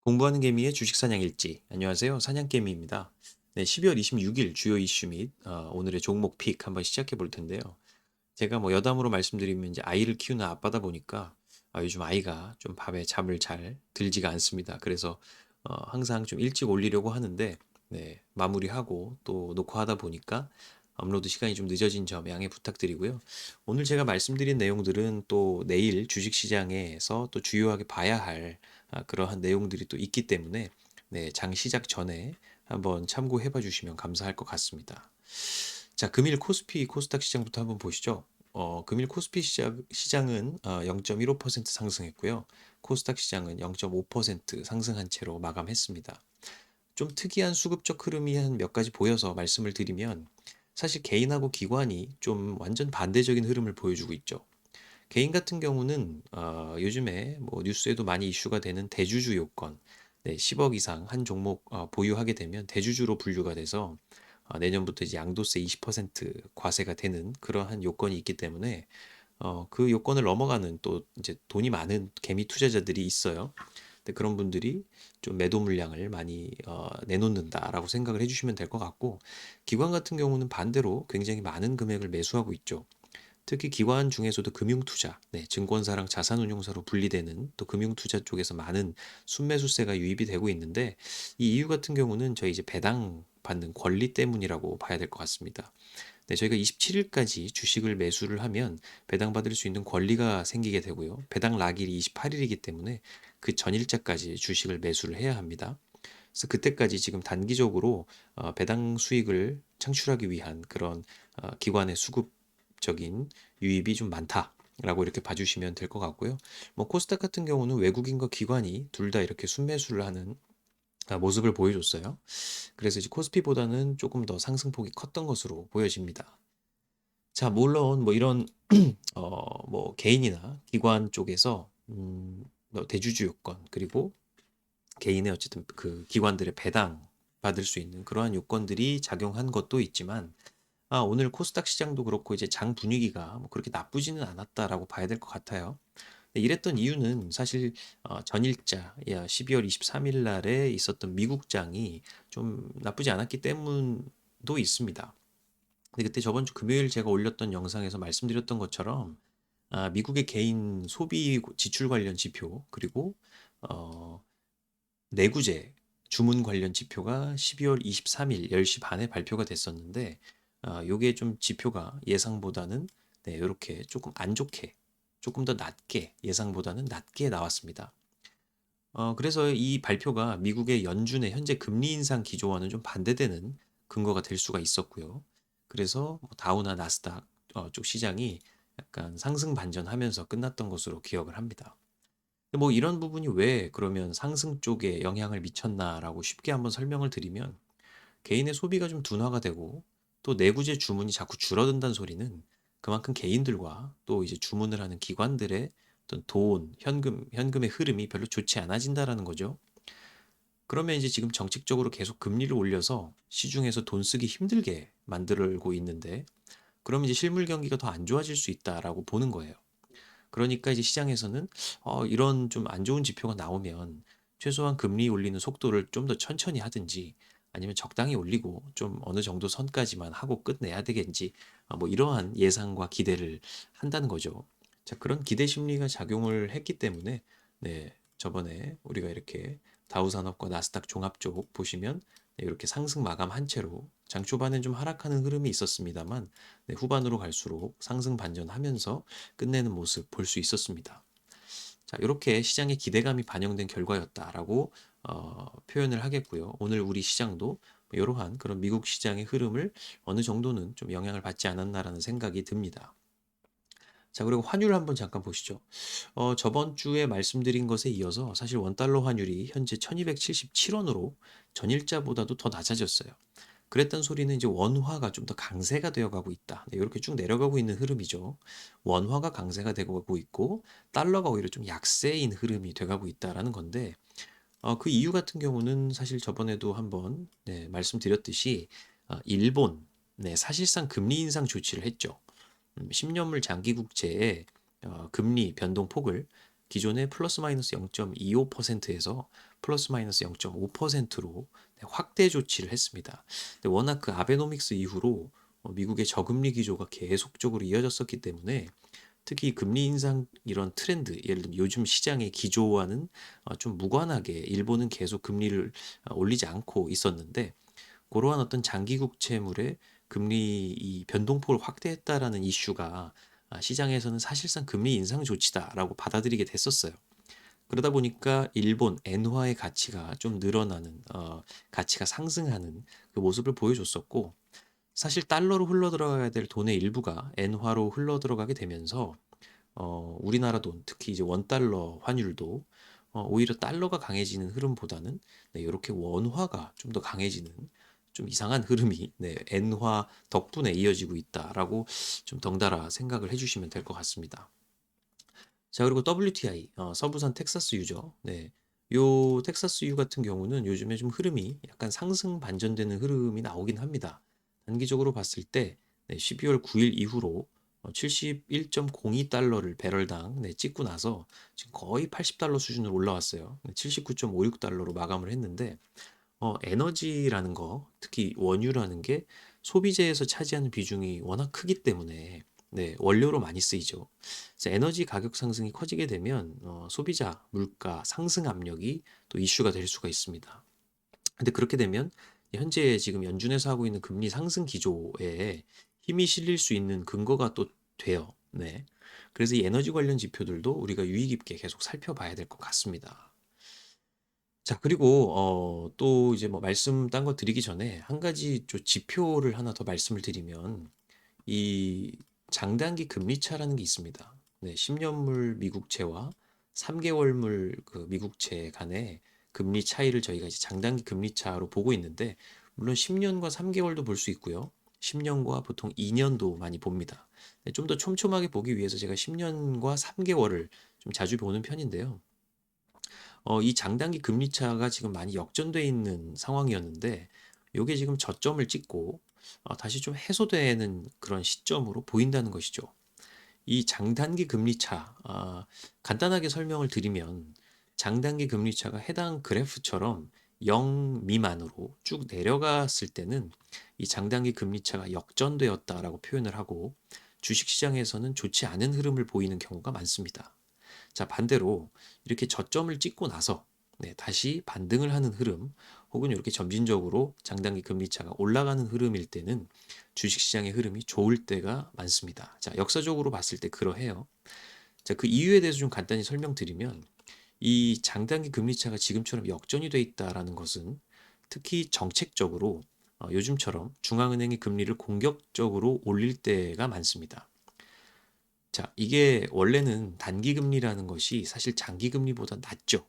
공부하는 개미의 주식 사냥 일지. 안녕하세요. 사냥개미입니다. 네, 12월 26일 주요 이슈 및 오늘의 종목 픽 한번 시작해 볼 텐데요. 제가 뭐 여담으로 말씀드리면 이제 아이를 키우는 아빠다 보니까 요즘 아이가 좀 밤에 잠을 잘 들지가 않습니다. 그래서 항상 좀 일찍 올리려고 하는데 네, 마무리하고 또 녹화하다 보니까 업로드 시간이 좀 늦어진 점 양해 부탁드리고요. 오늘 제가 말씀드린 내용들은 또 내일 주식시장에서 또 주요하게 봐야 할 그러한 내용들이 또 있기 때문에 네, 장 시작 전에 한번 참고해 봐 주시면 감사할 것 같습니다. 자, 금일 코스피 코스닥 시장부터 한번 보시죠. 금일 코스피 시장은 0.15% 상승했고요. 코스닥 시장은 0.5% 상승한 채로 마감했습니다. 좀 특이한 수급적 흐름이 한 몇 가지 보여서 말씀을 드리면 사실 개인하고 기관이 좀 완전 반대적인 흐름을 보여주고 있죠. 개인 같은 경우는 요즘에 뭐 뉴스에도 많이 이슈가 되는 대주주 요건, 네, 10억 이상 한 종목 보유하게 되면 대주주로 분류가 돼서 내년부터 이제 양도세 20% 과세가 되는 그러한 요건이 있기 때문에 그 요건을 넘어가는 또 이제 돈이 많은 개미 투자자들이 있어요. 근데 그런 분들이 좀 매도 물량을 많이 내놓는다라고 생각을 해주시면 될 것 같고, 기관 같은 경우는 반대로 굉장히 많은 금액을 매수하고 있죠. 특히 기관 중에서도 금융투자, 네, 증권사랑 자산운용사로 분리되는 또 금융투자 쪽에서 많은 순매수세가 유입이 되고 있는데, 이 이유 같은 경우는 저희 이제 배당 받는 권리 때문이라고 봐야 될 것 같습니다. 네, 저희가 27일까지 주식을 매수를 하면 배당받을 수 있는 권리가 생기게 되고요. 배당 락일이 28일이기 때문에 그 전일자까지 주식을 매수를 해야 합니다. 그래서 그때까지 지금 단기적으로 배당 수익을 창출하기 위한 그런 기관의 수급적인 유입이 좀 많다라고 이렇게 봐주시면 될 것 같고요. 뭐 코스닥 같은 경우는 외국인과 기관이 둘 다 이렇게 순매수를 하는 모습을 보여줬어요. 그래서 이제 코스피보다는 조금 더 상승폭이 컸던 것으로 보여집니다. 자, 물론 뭐 이런 뭐 개인이나 기관 쪽에서 뭐 대주주 요건 그리고 개인의 어쨌든 그 기관들의 배당 받을 수 있는 그러한 요건들이 작용한 것도 있지만 오늘 코스닥 시장도 그렇고 이제 장 분위기가 뭐 그렇게 나쁘지는 않았다라고 봐야 될 것 같아요. 이랬던 이유는 사실 전일자 12월 23일 날에 있었던 미국장이 좀 나쁘지 않았기 때문도 있습니다. 근데 그때 저번 주 금요일 제가 올렸던 영상에서 말씀드렸던 것처럼 미국의 개인 소비 지출 관련 지표 그리고 어, 내구재 주문 관련 지표가 12월 23일 10시 반에 발표가 됐었는데 요게 좀 지표가 예상보다는 네, 이렇게 조금 안 좋게 조금 더 낮게 예상보다는 낮게 나왔습니다. 그래서 이 발표가 미국의 연준의 현재 금리 인상 기조와는 좀 반대되는 근거가 될 수가 있었고요. 그래서 뭐 다우나 나스닥 쪽 시장이 약간 상승 반전하면서 끝났던 것으로 기억을 합니다. 뭐 이런 부분이 왜 그러면 상승 쪽에 영향을 미쳤나라고 쉽게 한번 설명을 드리면 개인의 소비가 좀 둔화가 되고 또 내구재 주문이 자꾸 줄어든다는 소리는 그만큼 개인들과 또 이제 주문을 하는 기관들의 어떤 돈, 현금의 흐름이 별로 좋지 않아진다라는 거죠. 그러면 이제 지금 정책적으로 계속 금리를 올려서 시중에서 돈 쓰기 힘들게 만들고 있는데 그러면 이제 실물 경기가 더 안 좋아질 수 있다라고 보는 거예요. 그러니까 이제 시장에서는 이런 좀 안 좋은 지표가 나오면 최소한 금리 올리는 속도를 좀 더 천천히 하든지 아니면 적당히 올리고 좀 어느 정도 선까지만 하고 끝내야 되겠지. 뭐 이러한 예상과 기대를 한다는 거죠. 자, 그런 기대 심리가 작용을 했기 때문에 네, 저번에 우리가 이렇게 다우산업과 나스닥 종합 쪽 보시면 네, 이렇게 상승 마감한 채로 장 초반엔 좀 하락하는 흐름이 있었습니다만 네, 후반으로 갈수록 상승 반전하면서 끝내는 모습 볼 수 있었습니다. 자, 이렇게 시장의 기대감이 반영된 결과였다라고 표현을 하겠고요. 오늘 우리 시장도 이러한 그런 미국 시장의 흐름을 어느 정도는 좀 영향을 받지 않았나라는 생각이 듭니다. 자, 그리고 환율 한번 잠깐 보시죠. 저번 주에 말씀드린 것에 이어서 사실 원달러 환율이 현재 1277원으로 전일자보다도 더 낮아졌어요. 그랬던 소리는 이제 원화가 좀 더 강세가 되어 가고 있다. 네, 이렇게 쭉 내려가고 있는 흐름이죠. 원화가 강세가 되고 가고 있고 달러가 오히려 좀 약세인 흐름이 돼가고 있다라는 건데 그 이유 같은 경우는 사실 저번에도 한번 네, 말씀드렸듯이 일본 네, 사실상 금리 인상 조치를 했죠. 10년물 장기 국채의 금리 변동폭을 기존의 플러스 마이너스 0.25%에서 플러스 마이너스 0.5%로 확대 조치를 했습니다. 근데 워낙 그 아베노믹스 이후로 미국의 저금리 기조가 계속적으로 이어졌었기 때문에 특히 금리 인상 이런 트렌드, 예를 들면 요즘 시장의 기조와는 좀 무관하게 일본은 계속 금리를 올리지 않고 있었는데, 그러한 어떤 장기 국채물의 금리 이 변동폭을 확대했다라는 이슈가 시장에서는 사실상 금리 인상 조치다라고 받아들이게 됐었어요. 그러다 보니까 일본 엔화의 가치가 좀 늘어나는, 가치가 상승하는 그 모습을 보여줬었고, 사실 달러로 흘러들어가야 될 돈의 일부가 엔화로 흘러들어가게 되면서 우리나라 돈, 특히 이제 원달러 환율도 오히려 달러가 강해지는 흐름보다는 이렇게 원화가 좀 더 강해지는 좀 이상한 흐름이 엔화 덕분에 이어지고 있다라고 좀 덩달아 생각을 해주시면 될 것 같습니다. 자, 그리고 WTI, 서부산 텍사스유죠. 네. 요 텍사스유 같은 경우는 요즘에 좀 흐름이 약간 상승 반전되는 흐름이 나오긴 합니다. 단기적으로 봤을 때 12월 9일 이후로 71.02달러를 배럴당 찍고 나서 지금 거의 80달러 수준으로 올라왔어요. 79.56달러로 마감을 했는데 에너지라는 거, 특히 원유라는 게 소비재에서 차지하는 비중이 워낙 크기 때문에 원료로 많이 쓰이죠. 그래서 에너지 가격 상승이 커지게 되면 소비자 물가 상승 압력이 또 이슈가 될 수가 있습니다. 근데 그렇게 되면 현재 지금 연준에서 하고 있는 금리 상승 기조에 힘이 실릴 수 있는 근거가 또 돼요. 네. 그래서 이 에너지 관련 지표들도 우리가 유의 깊게 계속 살펴봐야 될 것 같습니다. 자, 그리고 또 이제 뭐 말씀 딴 거 드리기 전에 한 가지 좀 지표를 하나 더 말씀을 드리면, 이 장단기 금리차라는 게 있습니다. 네, 10년물 미국채와 3개월물 그 미국채 간의 금리 차이를 저희가 이제 장단기 금리차로 보고 있는데, 물론 10년과 3개월도 볼 수 있고요. 10년과 보통 2년도 많이 봅니다. 네, 좀 더 촘촘하게 보기 위해서 제가 10년과 3개월을 좀 자주 보는 편인데요. 이 장단기 금리차가 지금 많이 역전돼 있는 상황이었는데, 요게 지금 저점을 찍고 다시 좀 해소되는 그런 시점으로 보인다는 것이죠. 이 장단기 금리차, 간단하게 설명을 드리면 장단기 금리차가 해당 그래프처럼 0 미만으로 쭉 내려갔을 때는 이 장단기 금리차가 역전되었다라고 표현을 하고, 주식시장에서는 좋지 않은 흐름을 보이는 경우가 많습니다. 자, 반대로 이렇게 저점을 찍고 나서 다시 반등을 하는 흐름, 혹은 이렇게 점진적으로 장단기 금리차가 올라가는 흐름일 때는 주식시장의 흐름이 좋을 때가 많습니다. 자, 역사적으로 봤을 때 그러해요. 자, 그 이유에 대해서 좀 간단히 설명드리면, 이 장단기 금리차가 지금처럼 역전이 돼 있다라는 것은 특히 정책적으로 요즘처럼 중앙은행이 금리를 공격적으로 올릴 때가 많습니다. 자, 이게 원래는 단기금리라는 것이 사실 장기금리보다 낮죠.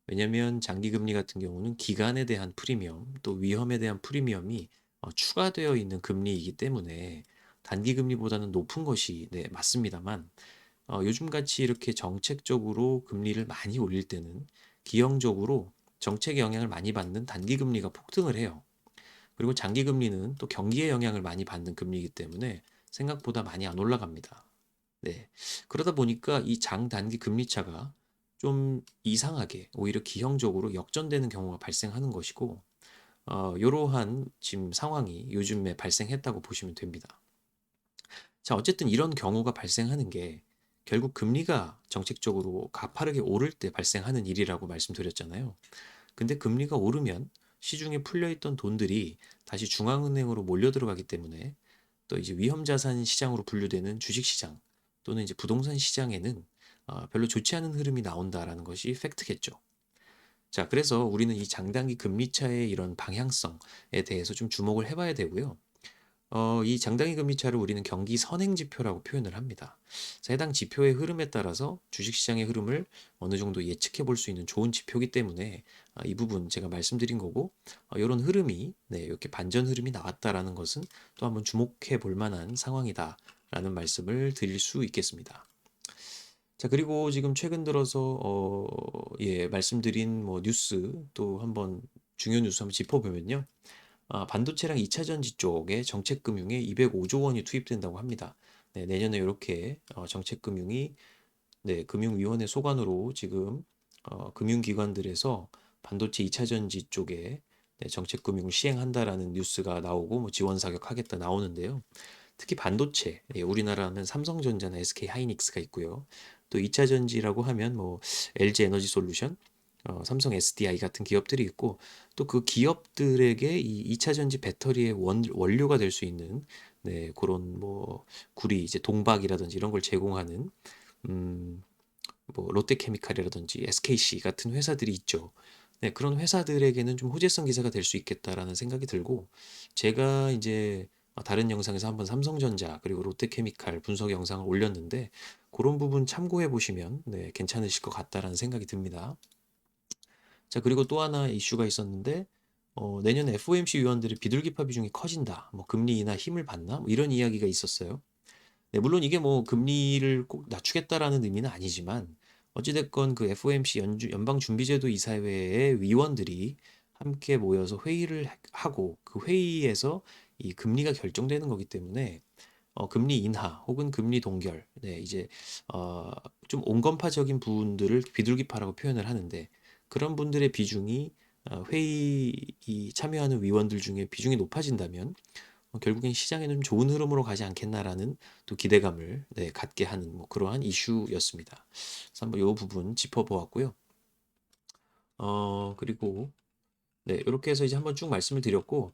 왜냐하면 장기금리 같은 경우는 기간에 대한 프리미엄, 또 위험에 대한 프리미엄이 추가되어 있는 금리이기 때문에 단기금리보다는 높은 것이 맞습니다만, 요즘같이 이렇게 정책적으로 금리를 많이 올릴 때는 기형적으로 정책의 영향을 많이 받는 단기금리가 폭등을 해요. 그리고 장기금리는 또 경기의 영향을 많이 받는 금리이기 때문에 생각보다 많이 안 올라갑니다. 네. 그러다 보니까 이 장단기 금리차가 좀 이상하게 오히려 기형적으로 역전되는 경우가 발생하는 것이고, 이러한 지금 상황이 요즘에 발생했다고 보시면 됩니다. 자, 어쨌든 이런 경우가 발생하는 게 결국 금리가 정책적으로 가파르게 오를 때 발생하는 일이라고 말씀드렸잖아요. 근데 금리가 오르면 시중에 풀려있던 돈들이 다시 중앙은행으로 몰려 들어가기 때문에, 또 이제 위험자산 시장으로 분류되는 주식시장 또는 이제 부동산 시장에는 별로 좋지 않은 흐름이 나온다라는 것이 팩트겠죠. 자, 그래서 우리는 이 장단기 금리차의 이런 방향성에 대해서 좀 주목을 해봐야 되고요. 이 장단기 금리차를 우리는 경기 선행 지표라고 표현을 합니다. 자, 해당 지표의 흐름에 따라서 주식시장의 흐름을 어느 정도 예측해 볼 수 있는 좋은 지표이기 때문에 이 부분 제가 말씀드린 거고, 이런 흐름이 이렇게 반전 흐름이 나왔다라는 것은 또 한번 주목해 볼 만한 상황이다라는 말씀을 드릴 수 있겠습니다. 자, 그리고 지금 최근 들어서 말씀드린 뭐 뉴스 또 한번 중요 뉴스 한번 짚어보면요. 반도체랑 2차 전지 쪽에 정책금융에 205조 원이 투입된다고 합니다. 네, 내년에 이렇게 정책금융이 네, 금융위원회 소관으로 지금 금융기관들에서 반도체 2차 전지 쪽에 네, 정책 금융을 시행한다라는 뉴스가 나오고 뭐 지원 사격하겠다 나오는데요. 특히 반도체, 예, 우리나라는 삼성전자나 SK 하이닉스가 있고요. 또 2차 전지라고 하면 뭐 LG 에너지 솔루션, 삼성 SDI 같은 기업들이 있고 또 그 기업들에게 이 2차 전지 배터리의 원료가 될 수 있는 네, 그런 뭐 구리 이제 동박이라든지 이런 걸 제공하는 음, 뭐 롯데케미칼이라든지 SKC 같은 회사들이 있죠. 네, 그런 회사들에게는 좀 호재성 기사가 될 수 있겠다라는 생각이 들고 제가 이제 다른 영상에서 한번 삼성전자 그리고 롯데케미칼 분석 영상을 올렸는데 그런 부분 참고해 보시면 네, 괜찮으실 것 같다라는 생각이 듭니다. 자, 그리고 또 하나 이슈가 있었는데 내년 FOMC 위원들의 비둘기파 비중이 커진다. 뭐 금리 인하 힘을 받나? 뭐 이런 이야기가 있었어요. 네, 물론 이게 뭐 금리를 꼭 낮추겠다라는 의미는 아니지만 어찌됐건 그 FOMC 연방준비제도 이사회의 위원들이 함께 모여서 회의를 하고 그 회의에서 이 금리가 결정되는 거기 때문에 금리 인하 혹은 금리 동결, 네, 이제 어, 좀 온건파적인 분들을 비둘기파라고 표현을 하는데 그런 분들의 비중이 회의 참여하는 위원들 중에 비중이 높아진다면 결국엔 시장에는 좀 좋은 흐름으로 가지 않겠나라는 또 기대감을 네, 갖게 하는 뭐 그러한 이슈였습니다. 그래서 한번 이 부분 짚어보았고요. 그리고 네, 이렇게 해서 이제 한번 쭉 말씀을 드렸고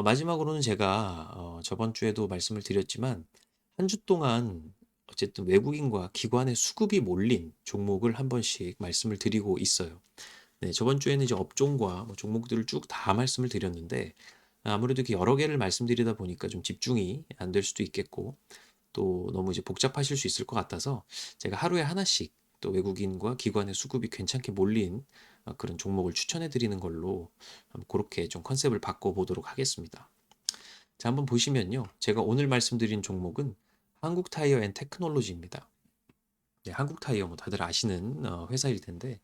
마지막으로는 제가 저번 주에도 말씀을 드렸지만 한 주 동안 어쨌든 외국인과 기관의 수급이 몰린 종목을 한 번씩 말씀을 드리고 있어요. 네, 저번 주에는 이제 업종과 뭐 종목들을 쭉 다 말씀을 드렸는데 아무래도 이렇게 여러 개를 말씀드리다 보니까 좀 집중이 안 될 수도 있겠고 또 너무 이제 복잡하실 수 있을 것 같아서 제가 하루에 하나씩 또 외국인과 기관의 수급이 괜찮게 몰린 그런 종목을 추천해 드리는 걸로 그렇게 좀 컨셉을 바꿔보도록 하겠습니다. 자, 한번 보시면요. 제가 오늘 말씀드린 종목은 한국타이어 앤 테크놀로지입니다. 네, 한국타이어 뭐 다들 아시는 회사일 텐데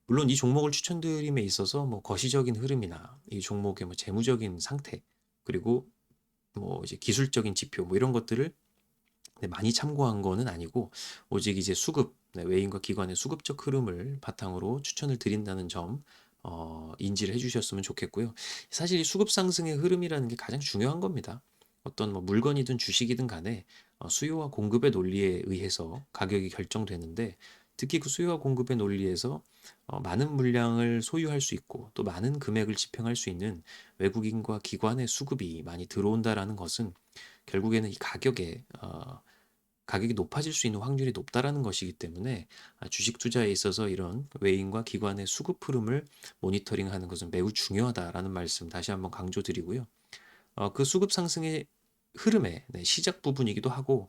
물론 이 종목을 추천드림에 있어서 뭐 거시적인 흐름이나 이 종목의 뭐 재무적인 상태 그리고 뭐 이제 기술적인 지표 뭐 이런 것들을 네, 많이 참고한 거는 아니고 오직 이제 수급 네, 외인과 기관의 수급적 흐름을 바탕으로 추천을 드린다는 점 인지를 해주셨으면 좋겠고요. 사실 이 수급 상승의 흐름이라는 게 가장 중요한 겁니다. 어떤 뭐 물건이든 주식이든 간에 수요와 공급의 논리에 의해서 가격이 결정되는데 특히 그 수요와 공급의 논리에서 많은 물량을 소유할 수 있고 또 많은 금액을 집행할 수 있는 외국인과 기관의 수급이 많이 들어온다라는 것은 결국에는 이 가격이 높아질 수 있는 확률이 높다라는 것이기 때문에 주식 투자에 있어서 이런 외인과 기관의 수급 흐름을 모니터링하는 것은 매우 중요하다라는 말씀 다시 한번 강조드리고요. 그 수급 상승의 흐름의 네, 시작 부분이기도 하고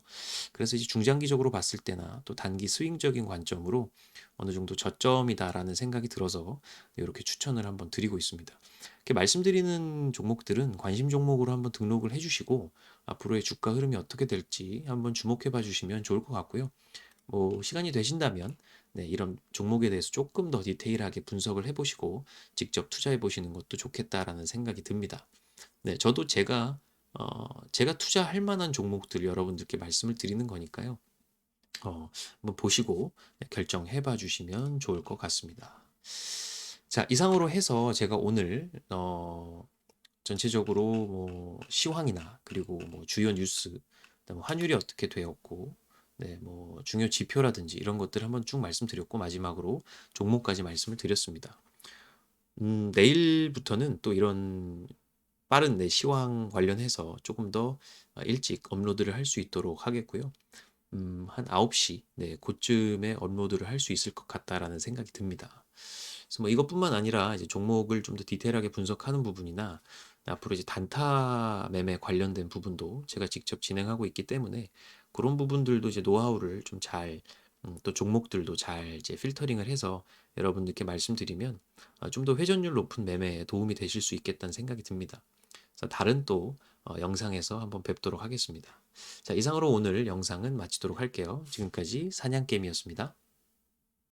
그래서 이제 중장기적으로 봤을 때나 또 단기 스윙적인 관점으로 어느 정도 저점이다라는 생각이 들어서 이렇게 추천을 한번 드리고 있습니다. 이렇게 말씀드리는 종목들은 관심 종목으로 한번 등록을 해주시고 앞으로의 주가 흐름이 어떻게 될지 한번 주목해 봐 주시면 좋을 것 같고요. 뭐 시간이 되신다면 네, 이런 종목에 대해서 조금 더 디테일하게 분석을 해보시고 직접 투자해 보시는 것도 좋겠다라는 생각이 듭니다. 네, 저도 제가 투자할 만한 종목들 여러분들께 말씀을 드리는 거니까요. 한번 보시고 네, 결정해 봐 주시면 좋을 것 같습니다. 자, 이상으로 해서 제가 오늘 전체적으로 뭐 시황이나 그리고 뭐 주요 뉴스, 그다음에 환율이 어떻게 되었고, 네, 뭐 중요 지표라든지 이런 것들 한번 쭉 말씀드렸고 마지막으로 종목까지 말씀을 드렸습니다. 내일부터는 또 이런 빠른 내 시황 관련해서 조금 더 일찍 업로드를 할 수 있도록 하겠고요. 한 9시, 네, 그쯤에 업로드를 할 수 있을 것 같다라는 생각이 듭니다. 그래서 뭐 이것뿐만 아니라 이제 종목을 좀 더 디테일하게 분석하는 부분이나 앞으로 이제 단타 매매 관련된 부분도 제가 직접 진행하고 있기 때문에 그런 부분들도 이제 노하우를 좀 잘, 또 종목들도 잘 이제 필터링을 해서 여러분들께 말씀드리면 좀 더 회전율 높은 매매에 도움이 되실 수 있겠다는 생각이 듭니다. 그래서 다른 또 영상에서 한번 뵙도록 하겠습니다. 자, 이상으로 오늘 영상은 마치도록 할게요. 지금까지 사냥개미였습니다.